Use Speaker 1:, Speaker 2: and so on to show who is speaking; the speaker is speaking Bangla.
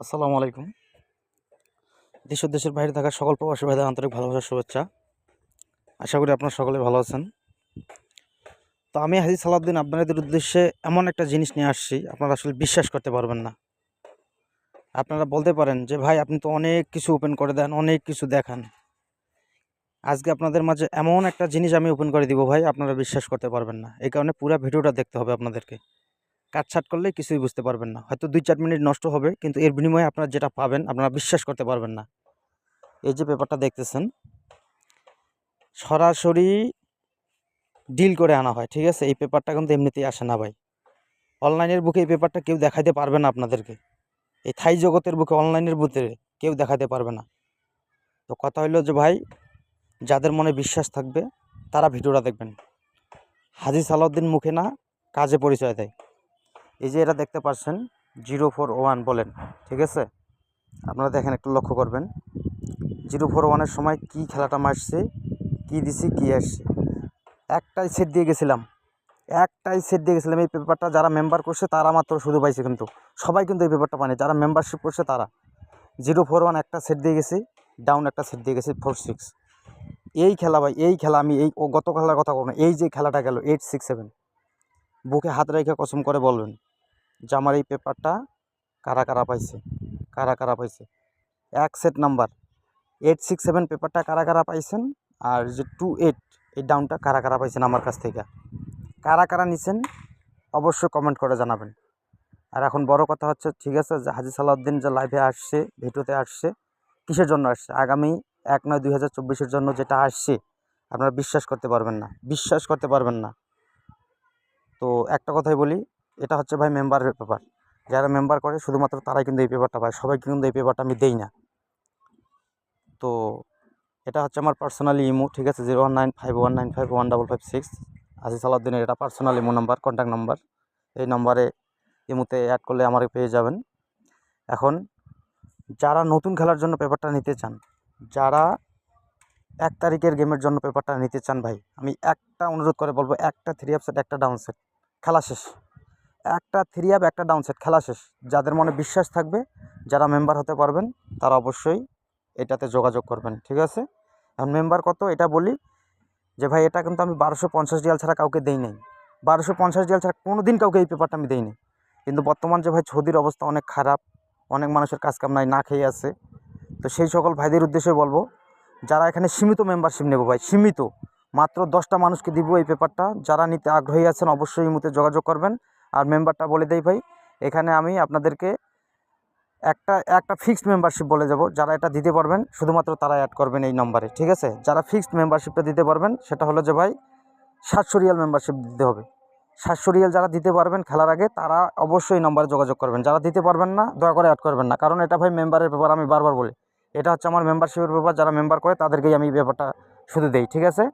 Speaker 1: আসসালামু আলাইকুম। দেশ ও দেশের বাইরে থাকা সকল প্রবাসী ভাইদের আন্তরিক ভালোবাসার শুভেচ্ছা। আশা করি আপনারা সকলে ভালো আছেন। তো আমি হাজী সালাউদ্দিন আপনাদের উদ্দেশ্যে এমন একটা জিনিস নিয়ে আসছি, আপনারা আসলে বিশ্বাস করতে পারবেন না। আপনারা বলতে পারেন যে ভাই আপনি তো অনেক কিছু ওপেন করে দেন, অনেক কিছু দেখান। আজকে আপনাদের মাঝে এমন একটা জিনিস আমি ওপেন করে দিব ভাই, আপনারা বিশ্বাস করতে পারবেন না। এই কারণে পুরো ভিডিওটা দেখতে হবে আপনাদেরকে। কাটছাট করলে কিছুই বুঝতে পারবেন না। হয়তো 2-4 মিনিট নষ্ট হবে, কিন্তু এর বিনিময়ে আপনারা যেটা পাবেন আপনারা বিশ্বাস করতে পারবেন না। এই যে পেপারটা দেখতেছেন, সরাসরি ডিল করে আনা হয়, ঠিক আছে? এই পেপারটা কিন্তু এমনিতেই আসে না ভাই। অনলাইনের বুকে এই পেপারটা কেউ দেখাইতে পারবে না আপনাদেরকে। এই থাই জগতের বুকে অনলাইনের বুকে কেউ দেখাতে পারবে না। তো কথা হইলো যে ভাই, যাদের মনে বিশ্বাস থাকবে তারা ভিডিওটা দেখবেন। হাজী সালাউদ্দিন মুখে না, কাজে পরিচয় দেয়। এই যে এটা দেখতে পাচ্ছেন 041 বলেন, ঠিক আছে? আপনারা দেখেন, একটু লক্ষ্য করবেন 041-এর সময় কি খেলাটা মারছে, কি দিছি, কি আসছে। একটাই সেট দিয়ে গেছিলাম, এই পেপারটা যারা মেম্বার করছে তারা মাত্র শুধু পাইছে, কিন্তু সবাই কিন্তু এই পেপারটা পায়নি। যারা মেম্বারশিপ করছে তারা 041 একটা সেট দিয়ে গেছি, ডাউন একটা সেট দিয়ে গেছি 46। এই খেলা ভাই, এই খেলা আমি গত খেলার কথা বলবো না, এই যে খেলাটা গেল 867, বুকে হাত রেখে কসম করে বলবেন যে আমার এই পেপারটা কারা কারা পাইছে, কারা কারা পাইছে। এক সেট নাম্বার 867 পেপারটা কারা কারা পাইছেন, আর যে 28 এই ডাউনটা কারা কারা পাইছেন আমার কাছ থেকে, কারা কারা নিছেন অবশ্যই কমেন্ট করে জানাবেন। আর এখন বড় কথা হচ্ছে, ঠিক আছে, যে হাজী সালাউদ্দিন যে লাইভে আসছে, ভিডিওতে আসছে, কিসের জন্য আসছে? আগামী 1/9/2024-এর জন্য যেটা আসছে, আপনারা বিশ্বাস করতে পারবেন না, বিশ্বাস করতে পারবেন না। তো একটা কথাই বলি, এটা হচ্ছে ভাই মেম্বারের পেপার। যারা মেম্বার করে শুধুমাত্র তারাই কিন্তু এই পেপারটা পায়, সবাইকে কিন্তু এই পেপারটা আমি দেই না। তো এটা হচ্ছে আমার পার্সোনালি ইমো, ঠিক আছে? 01951951556 হাজী সালাউদ্দিনের এটা personal imo number, contact number. এই নম্বরে ইমোতে অ্যাড করলে আমাকে পেয়ে যাবেন। এখন যারা নতুন খেলার জন্য পেপারটা নিতে চান, যারা 1 তারিখের গেমের জন্য পেপারটা নিতে চান ভাই, আমি একটা অনুরোধ করে বলবো, একটা 3 আপ সেট, একটা ডাউন সেট, খেলা শেষ। একটা 3 আপ, একটা ডাউন সেট, খেলা শেষ। যাদের মনে বিশ্বাস থাকবে, যারা মেম্বার হতে পারবেন, তারা অবশ্যই এটাতে যোগাযোগ করবেন, ঠিক আছে? এখন মেম্বার কত এটা বলি, যে ভাই এটা কিন্তু আমি 1250 রিয়াল ছাড়া কাউকে দেই নাই। 1250 রিয়াল ছাড়া কোনো দিন কাউকে এই পেপারটা আমি দেইনি। কিন্তু বর্তমান যে ভাই সৌদির অবস্থা অনেক খারাপ, অনেক মানুষের কাজকাম নাই, না খেয়ে আছে। তো সেই সকল ভাইদের উদ্দেশ্যে বলবো, যারা এখানে সীমিত মেম্বারশিপ নেব ভাই, সীমিত, মাত্র 10টা মানুষকে দিব এই পেপারটা। যারা নিতে আগ্রহী আছেন অবশ্যই এই মুহূর্তে যোগাযোগ করবেন। আর মেম্বারটা বলে দেই ভাই, এখানে আমি আপনাদেরকে একটা ফিক্সড মেম্বারশিপ বলে যাব। যারা এটা দিতে পারবেন শুধুমাত্র তারা অ্যাড করবেন এই নম্বরে, ঠিক আছে? যারা ফিক্সড মেম্বারশিপটা দিতে পারবেন, সেটা হলো যে ভাই 700 রিয়াল মেম্বারশিপ দিতে হবে। 700 রিয়াল যারা দিতে পারবেন খেলার আগে, তারা অবশ্যই এই নম্বরে যোগাযোগ করবেন। যারা দিতে পারবেন না, দয়া করে অ্যাড করবেন না, কারণ এটা ভাই মেম্বারের ব্যাপার। আমি বারবার বলি, এটা হচ্ছে আমার মেম্বারশিপের ব্যাপার। যারা মেম্বার করে তাদেরকেই আমি এই ব্যাপারটা শুধু দেই, ঠিক আছে?